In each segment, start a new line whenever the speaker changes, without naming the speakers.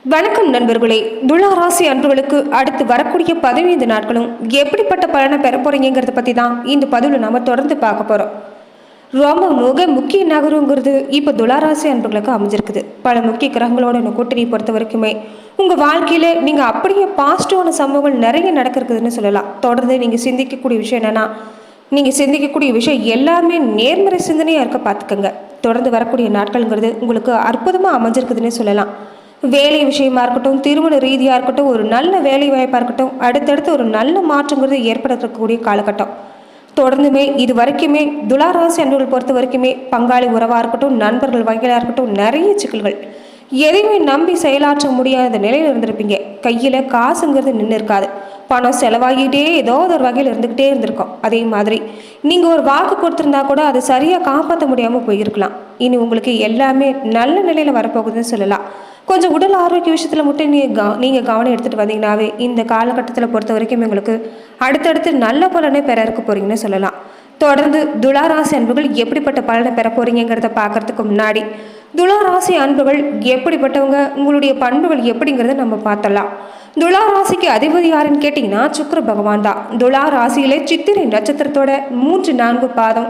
வணக்கம் நண்பர்களே. துலா ராசி அன்பர்களுக்கு அடுத்து வரக்கூடிய 15 நாட்களும் எப்படிப்பட்ட பலனை பெற போறீங்கிறத பத்தி தான் இந்த பதிவில் நாம தொடர்ந்து பார்க்க போறோம். ரொம்ப முக்கிய நகரங்கிறது இப்போ துலா ராசி அன்பர்களுக்கு அமைஞ்சிருக்குது. பல முக்கிய கிரகங்களோட கூட்டணி பொறுத்த வரைக்குமே உங்க வாழ்க்கையில நீங்க அப்படியே பாசிட்டிவான சம்பவங்கள் நிறைய நடக்கிறதுன்னு சொல்லலாம். தொடர்ந்து நீங்க சிந்திக்கக்கூடிய விஷயம் என்னன்னா, நீங்க சிந்திக்கக்கூடிய விஷயம் எல்லாமே நேர்மறை சிந்தனையா இருக்க பார்த்துக்கங்க. தொடர்ந்து வரக்கூடிய நாட்கள்ங்கிறது உங்களுக்கு அற்புதமா அமைஞ்சிருக்குதுன்னு சொல்லலாம். வேலை விஷயமா இருக்கட்டும், திருமண ரீதியாக இருக்கட்டும், ஒரு நல்ல வேலை வாய்ப்பாக இருக்கட்டும், அடுத்தடுத்து ஒரு நல்ல மாற்றங்கிறது ஏற்படுத்தக்கூடிய காலகட்டம். தொடர்ந்துமே இது வரைக்குமே துளாராசி அன்பர்கள் பொறுத்த வரைக்குமே பங்காளி உறவாக இருக்கட்டும், நண்பர்கள் வகையிலாக இருக்கட்டும், நிறைய சிக்கல்கள், எதையுமே நம்பி செயலாற்ற முடியாத நிலையில் இருந்திருப்பீங்க. கையில் காசுங்கிறது நின்று இருக்காது. பணம் செலவாகிட்டே ஏதோ ஒரு வகையில் இருந்துக்கிட்டே இருந்திருக்கும். அதே மாதிரி நீங்கள் ஒரு வாக்கு கொடுத்துருந்தா கூட அதை சரியாக காப்பாற்ற முடியாமல் போயிருக்கலாம். இனி உங்களுக்கு எல்லாமே நல்ல நிலையில் வரப்போகுதுன்னு சொல்லலாம். கொஞ்சம் உடல் ஆரோக்கிய விஷயத்தில் மட்டும் நீங்கள் கவனம் எடுத்துகிட்டு வந்தீங்கன்னாவே இந்த காலகட்டத்தில் பொறுத்த வரைக்கும் உங்களுக்கு அடுத்தடுத்து நல்ல பலனை பெற இருக்க போகிறீங்கன்னு சொல்லலாம். தொடர்ந்து துளாராசி அன்புகள் எப்படிப்பட்ட பலனை பெற போகிறீங்கிறத பார்க்கறதுக்கு முன்னாடி துளாராசி அன்புகள் எப்படிப்பட்டவங்க, உங்களுடைய பண்புகள் எப்படிங்கிறத நம்ம பார்த்தலாம். துலா ராசிக்கு அதிபதி யாருன்னு கேட்டிங்கன்னா சுக்கிர பகவான் தான். துலா ராசியிலே சித்திரை நட்சத்திரத்தோட 3-4 பாதம்,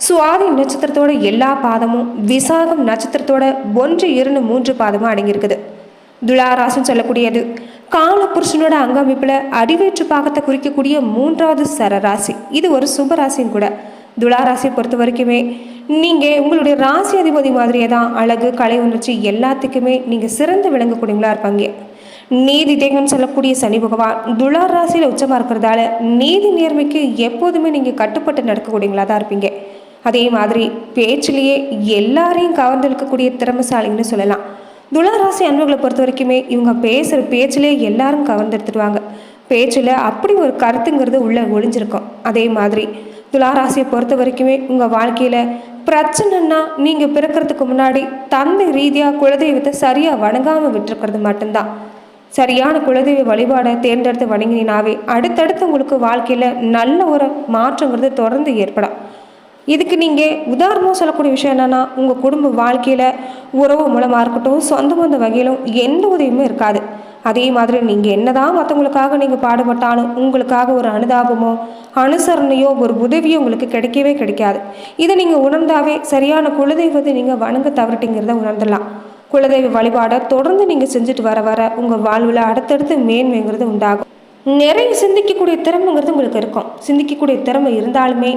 சுவாதி நட்சத்திரத்தோட எல்லா பாதமும், விசாகம் நட்சத்திரத்தோட 1-2-3 பாதமும் அடங்கியிருக்குது. துலா ராசின்னு சொல்லக்கூடியது கால புருஷனோட அங்கமைப்பில் அடிவேற்று பாகத்தை குறிக்கக்கூடிய 3வது சரராசி. இது ஒரு சுபராசியும் கூட. துலா ராசியை பொறுத்த வரைக்குமே நீங்கள் உங்களுடைய ராசி அதிபதி மாதிரியே தான் அழகு, கலை உணர்ச்சி எல்லாத்துக்குமே நீங்கள் சிறந்து விளங்கக்கூடியவங்களா இருப்பாங்க. நீதி தேகம்னு சொல்லக்கூடிய சனி பகவான் துலா ராசியில் உச்சமாக இருக்கிறதால நீதி நேர்மைக்கு எப்போதுமே நீங்கள் கட்டுப்பட்டு நடக்கக்கூடியவங்களா தான் இருப்பீங்க. அதே மாதிரி பேச்சிலேயே எல்லாரையும் கவர்ந்தெழுக்கக்கூடிய திறமைசாலிங்கன்னு சொல்லலாம். துலா ராசி அன்பர்களை பொறுத்த வரைக்குமே இவங்க பேசுகிற பேச்சிலே எல்லாரும் கவர்ந்தெடுத்துடுவாங்க. பேச்சில் அப்படி ஒரு கருத்துங்கிறது உள்ள ஒளிஞ்சிருக்கும். அதே மாதிரி துலா ராசியை பொறுத்த வரைக்குமே உங்கள் வாழ்க்கையில் பிரச்சனைன்னா நீங்கள் பிறக்கிறதுக்கு முன்னாடி தந்தை ரீதியாக குலதெய்வத்தை சரியாக வணங்காமல் விட்டுருக்கிறது மட்டும்தான். சரியான குலதெய்வ வழிபாடை தேர்ந்தெடுத்து வணங்கினாவே அடுத்தடுத்து உங்களுக்கு வாழ்க்கையில் நல்ல ஒரு மாற்றங்கிறது தொடர்ந்து ஏற்படும். இதுக்கு நீங்கள் உதாரணமாக சொல்லக்கூடிய விஷயம் என்னென்னா, உங்கள் குடும்ப வாழ்க்கையில் உறவு மூலமாக இருக்கட்டும், சொந்த பந்த வகையிலும் எந்த உதவியுமே இருக்காது. அதே மாதிரி நீங்கள் என்னதான் மற்றவங்களுக்காக நீங்கள் பாடுபட்டாலும் உங்களுக்காக ஒரு அனுதாபமோ அனுசரணையோ ஒரு உதவியோ உங்களுக்கு கிடைக்கவே கிடைக்காது. இதை நீங்கள் உணர்ந்தாவே சரியான குலதெய்வத்தை நீங்கள் வணங்க தவறிட்டீங்கிறத உணர்ந்துடலாம். குலதெய்வ வழிபாடை தொடர்ந்து நீங்கள் செஞ்சுட்டு வர வர உங்கள் வாழ்வில் அடுத்தடுத்து மேன்மைங்கிறது உண்டாகும். நிறைய சிந்திக்கக்கூடிய திறமைங்கிறது உங்களுக்கு இருக்கும். சிந்திக்கக்கூடிய திறமை இருந்தாலுமே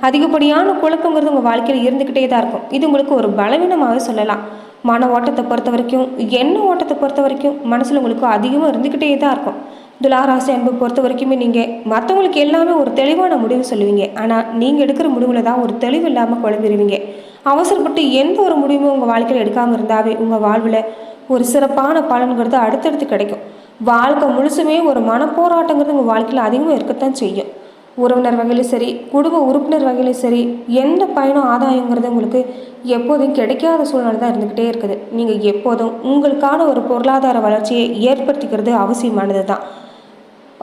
அதிகப்படியான குழப்பங்கிறது உங்கள் வாழ்க்கையில் இருந்துக்கிட்டே தான் இருக்கும். இது உங்களுக்கு ஒரு பலவீனமாகவே சொல்லலாம். மன ஓட்டத்தை பொறுத்த வரைக்கும், எண்ண ஓட்டத்தை பொறுத்த வரைக்கும் மனசில் உங்களுக்கு அதிகமாக இருந்துக்கிட்டே தான் இருக்கும். துளாராசி அன்பை பொறுத்த வரைக்குமே நீங்கள் மற்றவங்களுக்கு எல்லாமே ஒரு தெளிவான முடிவு சொல்லுவீங்க. ஆனால் நீங்கள் எடுக்கிற முடிவில் தான் ஒரு தெளிவு இல்லாமல் குழம்பிடுவீங்க. அவசரப்பட்டு எந்த ஒரு முடிவும் உங்கள் வாழ்க்கையில் எடுக்காமல் இருந்தாவே உங்கள் வாழ்வில் ஒரு சிறப்பான பலன்கிறது அடுத்தடுத்து கிடைக்கும். வாழ்க்கை முழுசுமே ஒரு மனப்போராட்டங்கிறது உங்கள் வாழ்க்கையில் அதிகமாக இருக்கத்தான் செய்யும். உறவினர் வகையிலும் சரி, குடும்ப உறுப்பினர் வகையிலும் சரி, எந்த பயனும் ஆதாயங்கிறது உங்களுக்கு எப்போதும் கிடைக்காத சூழ்நிலை தான் இருந்துக்கிட்டே இருக்குது. நீங்கள் எப்போதும் உங்களுக்கான ஒரு பொருளாதார வளர்ச்சியை ஏற்படுத்திக்கிறது அவசியமானது தான்.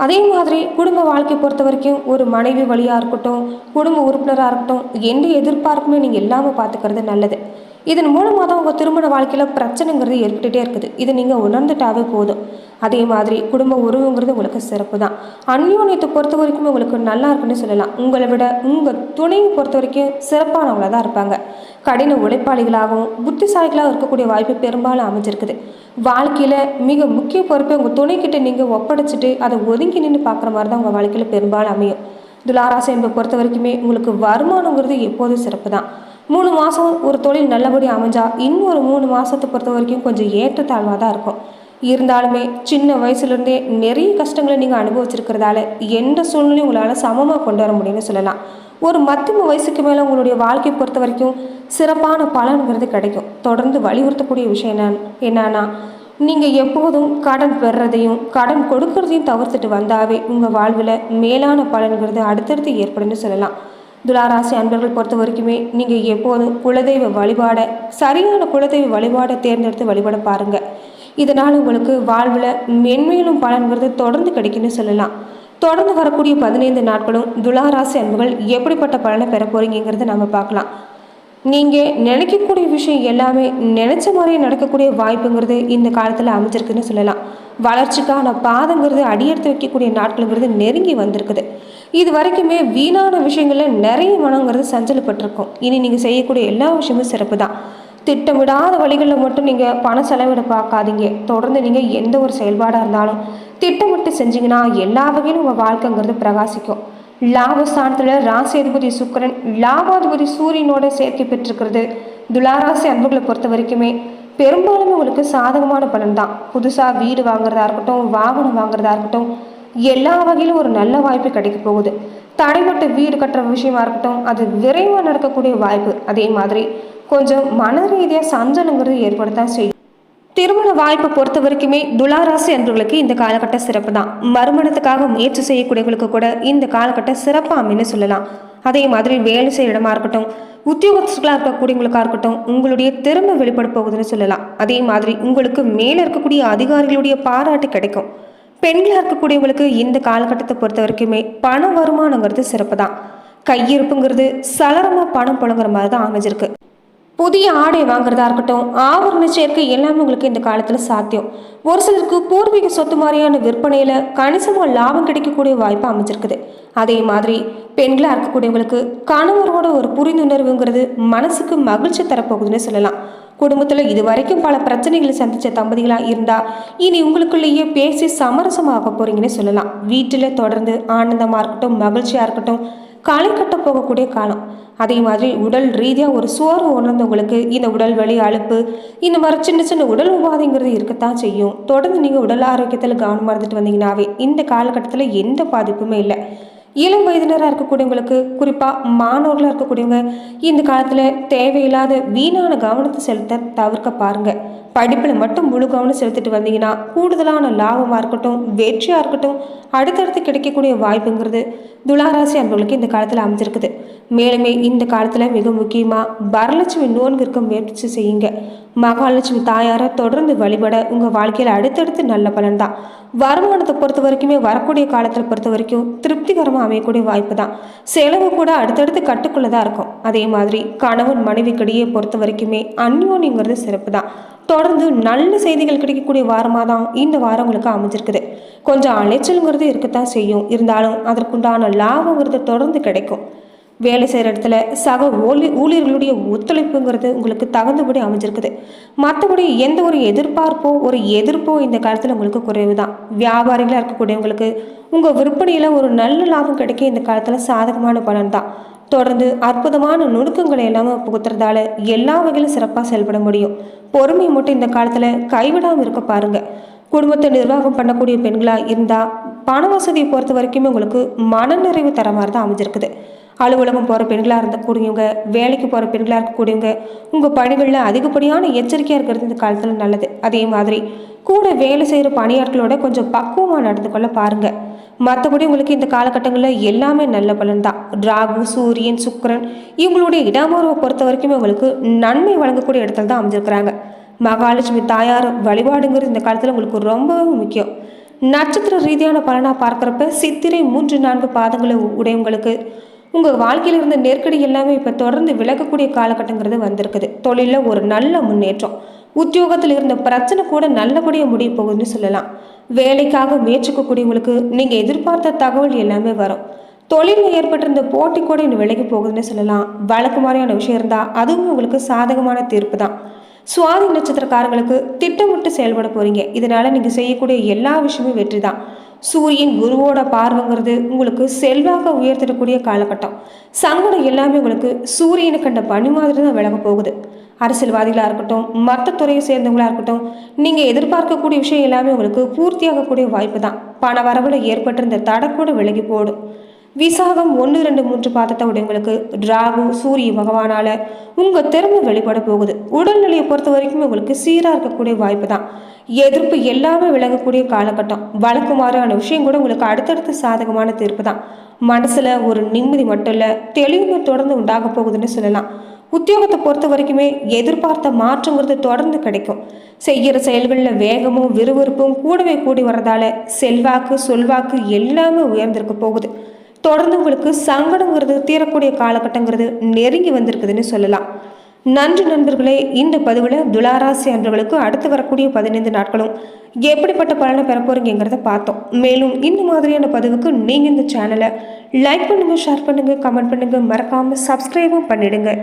அதே மாதிரி குடும்ப வாழ்க்கை பொறுத்த வரைக்கும் ஒரு மனைவி வழியாக இருக்கட்டும், குடும்ப உறுப்பினராக இருக்கட்டும், எந்த எதிர்பார்ப்புமே நீங்கள் எல்லாமே பார்த்துக்கிறது நல்லது. இதன் மூலமாக தான் உங்கள் திருமண வாழ்க்கையில் பிரச்சனைங்கிறது ஏற்பட்டுகிட்டே இருக்குது. இதை நீங்கள் உணர்ந்துட்டாவே போதும். அதே மாதிரி குடும்ப உறவுங்கிறது உங்களுக்கு சிறப்பு தான். அந்யோன்யத்தை பொறுத்த வரைக்கும் உங்களுக்கு நல்லா இருக்குன்னு சொல்லலாம். உங்களை விட உங்கள் துணையை பொறுத்த வரைக்கும் சிறப்பானவங்களாக தான் இருப்பாங்க. கடின உழைப்பாளிகளாகவும் புத்திசாலிகளாகவும் இருக்கக்கூடிய வாய்ப்பு பெரும்பாலும் அமைஞ்சிருக்குது. வாழ்க்கையில் மிக முக்கிய பொறுப்பை உங்கள் துணைக்கிட்ட நீங்கள் ஒப்படைச்சிட்டு அதை ஒதுங்கி நின்று பார்க்குற மாதிரி தான் உங்கள் வாழ்க்கையில் பெரும்பாலும் அமையும். துளாராசி என்பதை பொறுத்த வரைக்குமே உங்களுக்கு வருமானங்கிறது எப்போதும் சிறப்பு தான். 3 மாதம் ஒரு தொழில் நல்லபடி அமைஞ்சா இன்னொரு 3 மாதத்தை பொறுத்த வரைக்கும் கொஞ்சம் ஏற்றத்தாழ்வாக தான் இருக்கும். இருந்தாலுமே சின்ன வயசுலேருந்தே நிறைய கஷ்டங்களை நீங்கள் அனுபவிச்சிருக்கிறதால எந்த சூழ்நிலையும் உங்களால் சமமாக கொண்டு வர முடியும்னு சொல்லலாம். ஒரு மத்தியம வயசுக்கு மேலே உங்களுடைய வாழ்க்கையை பொறுத்த வரைக்கும் சிறப்பான பலன்கிறது கிடைக்கும். தொடர்ந்து வலியுறுத்தக்கூடிய விஷயம் என்னன்னா, நீங்கள் எப்போதும் கடன் பெறுறதையும் கடன் கொடுக்கறதையும் தவிர்த்துட்டு வந்தாவே உங்கள் வாழ்வில் மேலான பலன்கிறது அடுத்தடுத்து ஏற்படும்னு சொல்லலாம். துளாராசி அன்பர்கள் பொறுத்த வரைக்குமே நீங்கள் எப்போதும் குலதெய்வ வழிபாடை சரியான குலதெய்வ வழிபாடை தேர்ந்தெடுத்து வழிபட பாருங்கள். இதனால் உங்களுக்கு வாழ்வில் மென்மேலும் பலன்கிறது தொடர்ந்து கிடைக்குன்னு சொல்லலாம். தொடர்ந்து வரக்கூடிய 15 நாட்களும் துளாராசி அன்புகள் எப்படிப்பட்ட பலனை பெற போறீங்கிறத நம்ம பார்க்கலாம். நீங்கள் நினைக்கக்கூடிய விஷயம் எல்லாமே நினச்ச மாதிரியே நடக்கக்கூடிய வாய்ப்புங்கிறது இந்த காலத்தில் அமைஞ்சிருக்குன்னு சொல்லலாம். வளர்ச்சிக்கான பாதங்கிறது அடியெடுத்து வைக்கக்கூடிய நாட்கள்ங்கிறது நெருங்கி வந்திருக்குது. இது வரைக்குமே வீணான விஷயங்களில் நிறைய மனங்கிறது சஞ்சலப்பட்டிருக்கும். இனி நீங்கள் செய்யக்கூடிய எல்லா விஷயமும் சிறப்பு தான். திட்டமிடாத வழிகளில் மட்டும் நீங்கள் பணம் செலவிட பார்க்காதீங்க. தொடர்ந்து நீங்கள் எந்த ஒரு செயல்பாடாக இருந்தாலும் திட்டமிட்டு செஞ்சீங்கன்னா எல்லா வகையிலும் உங்கள் வாழ்க்கைங்கிறது பிரகாசிக்கும். லாபஸ்தானத்தில் ராசி அதிபதி சுக்கிரன், லாபாதிபதி சூரியனோட சேர்க்கை பெற்றிருக்கிறது துளாராசி அன்புகளை பொறுத்த வரைக்குமே பெரும்பாலுமே உங்களுக்கு சாதகமான பலன் தான். புதுசாக வீடு வாங்குறதா இருக்கட்டும், வாகனம் வாங்குறதா இருக்கட்டும், எல்லா வகையிலும் ஒரு நல்ல வாய்ப்பு கிடைக்க போகுது. தடைப்பட்டு வீடு கட்டுற விஷயமா இருக்கட்டும், அது விரைவாக நடக்கக்கூடிய வாய்ப்பு. அதே மாதிரி கொஞ்சம் மன ரீதியாக சஞ்சலங்கிறது ஏற்படத்தான் செய்யும். திருமண வாய்ப்பை பொறுத்த வரைக்குமே துளாராசி அன்பர்களுக்கு இந்த காலகட்டம் சிறப்பு தான். மறுமணத்துக்காக முயற்சி செய்யக்கூடியவங்களுக்கு கூட இந்த காலகட்டம் சிறப்பாக அமைன்னு சொல்லலாம். அதே மாதிரி வேலை செய்கிற இடமா இருக்கட்டும், உத்தியோகஸ்தர்களாக இருக்கக்கூடியவங்களுக்கா இருக்கட்டும், உங்களுடைய திறமை வெளிப்பட போகுதுன்னு சொல்லலாம். அதே மாதிரி உங்களுக்கு மேலே இருக்கக்கூடிய அதிகாரிகளுடைய பாராட்டு கிடைக்கும். பெண்களாக இருக்கக்கூடியவங்களுக்கு இந்த காலகட்டத்தை பொறுத்த வரைக்குமே பண வருமானங்கிறது சிறப்பு தான். கையிருப்புங்கிறது சலரமாக பணம் புழங்குற மாதிரி தான் அமைஞ்சிருக்கு. புதிய ஆடை வாங்குறதா இருக்கட்டும், ஆவரண சேர்க்கை எல்லாமே உங்களுக்கு இந்த காலத்தில் சாத்தியம். ஒரு சிலருக்கு பூர்வீக சொத்து மாதிரியான விற்பனையில் கணிசமாக லாபம் கிடைக்கக்கூடிய வாய்ப்பு அமைஞ்சிருக்குது. அதே மாதிரி பெண்களாக இருக்கக்கூடியவங்களுக்கு கணவரோட ஒரு புரிந்துணர்வுங்கிறது மனசுக்கு மகிழ்ச்சி தரப்போகுதுன்னு சொல்லலாம். குடும்பத்தில் இது வரைக்கும் பல பிரச்சனைகளை சந்தித்த தம்பதிகளாக இருந்தால் இனி உங்களுக்குள்ளேயே பேசி சமரசமாக போறீங்கன்னு சொல்லலாம். வீட்டில் தொடர்ந்து ஆனந்தமாக இருக்கட்டும், மகிழ்ச்சியாக இருக்கட்டும், களை கட்ட போகக்கூடிய காலம். அதே மாதிரி உடல் ரீதியாக ஒரு சோர்வு உணர்ந்தவங்களுக்கு இந்த உடல் வலி, அலுப்பு, இந்த மாதிரி சின்ன சின்ன உடல் உபாதைங்கிறது இருக்கத்தான் செய்யும். தொடர்ந்து நீங்கள் உடல் ஆரோக்கியத்தில் கவனமாக இருந்துட்டு வந்தீங்கன்னாவே இந்த காலகட்டத்தில் எந்த பாதிப்புமே இல்லை. இளம் வயதினராக இருக்கக்கூடியவங்களுக்கு, குறிப்பாக மாணவர்களாக இருக்கக்கூடியவங்க இந்த காலத்தில் தேவையில்லாத வீணான கவனத்தை செலுத்த தவிர்க்க பாருங்கள். படிப்பில் மட்டும் முழு கவனம் செலுத்திட்டு வந்தீங்கன்னா கூடுதலான லாபமாக இருக்கட்டும், வெற்றியாக இருக்கட்டும், அடுத்தடுத்து கிடைக்கக்கூடிய வாய்ப்புங்கிறது துளாராசி அன்பர்களுக்கு இந்த காலத்தில் அமைஞ்சிருக்குது. மேலுமே இந்த காலத்தில் மிக முக்கியமாக வரலட்சுமி நோன்பு இருக்க முயற்சி செய்யுங்க. மகாலட்சுமி தாயாரை தொடர்ந்து வழிபட உங்கள் வாழ்க்கையில் அடுத்தடுத்து நல்ல பலன் தான். வருமானத்தை பொறுத்த வரைக்குமே வரக்கூடிய காலத்தில் பொறுத்த வரைக்கும் திருப்திகரமாக அமையக்கூடிய வாய்ப்பு தான். செலவு கூட அடுத்தடுத்து கட்டுக்குள்ளே தான் இருக்கும். அதே மாதிரி கணவன் மனைவிக்கிடையே பொறுத்த வரைக்குமே அந்யோன்யங்கிறது சிறப்பு தான். தொடர்ந்து நல்ல செய்திகள் கிடைக்கக்கூடிய வாரமாக தான் இந்த வாரம் உங்களுக்கு அமைஞ்சிருக்குது. கொஞ்சம் அலைச்சலுங்கிறது இருக்கத்தான் செய்யும். இருந்தாலும் அதற்குண்டான லாபங்கிறது தொடர்ந்து கிடைக்கும். வேலை செய்கிற இடத்துல சக ஊழியர்களுடைய ஒத்துழைப்புங்கிறது உங்களுக்கு தகுந்தபடி அமைஞ்சிருக்குது. மற்றபடி எந்த ஒரு எதிர்ப்போ இந்த காலத்தில் உங்களுக்கு குறைவு தான். வியாபாரிகளாக இருக்கக்கூடியவங்களுக்கு உங்கள் விற்பனையில் ஒரு நல்ல லாபம் கிடைக்க இந்த காலத்தில் சாதகமான பலன் தான். தொடர்ந்து அற்புதமான நுணுக்கங்களை எல்லாமே புகுத்துறதால எல்லா வகையிலும் சிறப்பாக செயல்பட முடியும். பொறுமை மட்டும் இந்த காலத்தில் கைவிடாமல் இருக்க பாருங்கள். குடும்பத்தை நிர்வாகம் பண்ணக்கூடிய பெண்களாக இருந்தால் பண வசதியை பொறுத்த வரைக்குமே உங்களுக்கு மனநிறைவு தர மாதிரி தான் அமைஞ்சிருக்குது. அலுவலகம் போகிற பெண்களாக இருக்கக்கூடியவங்க, வேலைக்கு போகிற பெண்களாக இருக்கக்கூடியவங்க உங்கள் பணிகளில் அதிகப்படியான எச்சரிக்கையாக இருக்கிறது இந்த காலத்தில் நல்லது. அதே மாதிரி கூட வேலை செய்கிற பணியாட்களோட கொஞ்சம் பக்குவமாக நடந்து கொள்ள பாருங்கள். மற்றபடி உங்களுக்கு இந்த காலகட்டங்களில் எல்லாமே நல்ல பலன் தான். ராகு, சூரியன், சுக்கிரன் இவங்களுடைய இடமாறுவை பொறுத்த வரைக்குமே உங்களுக்கு நன்மை வழங்கக்கூடிய இடத்துல தான் அமைஞ்சிருக்கிறாங்க. மகாலட்சுமி தாயார் வழிபாடுங்கிறது இந்த காலத்தில் உங்களுக்கு ரொம்பவும் முக்கியம். நட்சத்திர ரீதியான பலனாக பார்க்குறப்ப சித்திரை 3-4 பாதங்களை உடையவங்களுக்கு உங்கள் வாழ்க்கையில் இருந்த நெருக்கடி எல்லாமே இப்போ தொடர்ந்து விலகக்கூடிய காலகட்டங்கிறது வந்திருக்குது. தொழிலில் ஒரு நல்ல முன்னேற்றம், உத்தியோகத்தில் இருந்த பிரச்சனை கூட நல்லபடியாக முடிய போகுதுன்னு சொல்லலாம். வேலைக்காக முயற்சிக்கக்கூடியவங்களுக்கு நீங்கள் எதிர்பார்த்த தகவல் எல்லாமே வரும். தொழிலில் ஏற்பட்டிருந்த போட்டி கூட இன்னும் விலகி போகுதுன்னு சொல்லலாம். வழக்கு மாதிரியான விஷயம் இருந்தால் அதுவும் உங்களுக்கு சாதகமான தீர்ப்பு தான். சுவாதி நட்சத்திரக்காரங்களுக்கு திட்டமிட்டு செயல்பட போறீங்க. இதனால நீங்கள் செய்யக்கூடிய எல்லா விஷயமும் வெற்றி தான். சூரியன் குருவோட பார்வைங்கிறது உங்களுக்கு செல்வாக உயர்த்திடக்கூடிய காலகட்டம். சங்கடம் எல்லாமே உங்களுக்கு சூரியனை கண்ட பனி மாதிரி தான் விலக போகுது. அரசியல்வாதிகளாக இருக்கட்டும், மற்ற துறையை சேர்ந்தவங்களாக இருக்கட்டும், நீங்கள் எதிர்பார்க்கக்கூடிய விஷயம் எல்லாமே உங்களுக்கு பூர்த்தியாகக்கூடிய வாய்ப்பு தான். பண வரவில் ஏற்பட்டிருந்த தடை கூட விலகி போடும். விசாகம் 1, 2, 3 பாதத்தை உடையவங்களுக்கு ராகு சூரிய பகவானால உங்கள் திறமை வெளிப்பட போகுது. உடல்நிலையை பொறுத்த வரைக்கும் உங்களுக்கு சீராக இருக்கக்கூடிய வாய்ப்பு தான். எதிர்ப்பு எல்லாமே விலகக்கூடிய காலகட்டம். வழக்கு மாதிரியான விஷயம் கூட உங்களுக்கு அடுத்தடுத்த சாதகமான தீர்ப்பு தான். மனசில் ஒரு நிம்மதி மட்டும் இல்லை, தெளிவுமை தொடர்ந்து உண்டாக போகுதுன்னு சொல்லலாம். உத்தியோகத்தை பொறுத்த வரைக்குமே எதிர்பார்த்த மாற்றங்கிறது தொடர்ந்து கிடைக்கும். செய்கிற செயல்களில் வேகமும் விறுவிறுப்பும் கூடவே கூடி வர்றதால செல்வாக்கு சொல்வாக்கு எல்லாமே உயர்ந்திருக்க போகுது. தொடர்ந்து உங்களுக்கு சங்கடங்கிறது தீரக்கூடிய காலகட்டங்கிறது நெருங்கி வந்திருக்குதுன்னு சொல்லலாம். நன்றி நண்பர்களே. இந்த பதிவில் துளாராசி அன்பர்களுக்கு அடுத்து வரக்கூடிய 15 நாட்களும் எப்படிப்பட்ட பலனை பெற போறீங்கிறத பார்த்தோம். மேலும் இந்த மாதிரியான பதிவுக்கு நீங்கள் இந்த சேனலை லைக் பண்ணுங்கள், ஷேர் பண்ணுங்கள், கமெண்ட் பண்ணுங்கள், மறக்காமல் சப்ஸ்கிரைபும் பண்ணிடுங்க.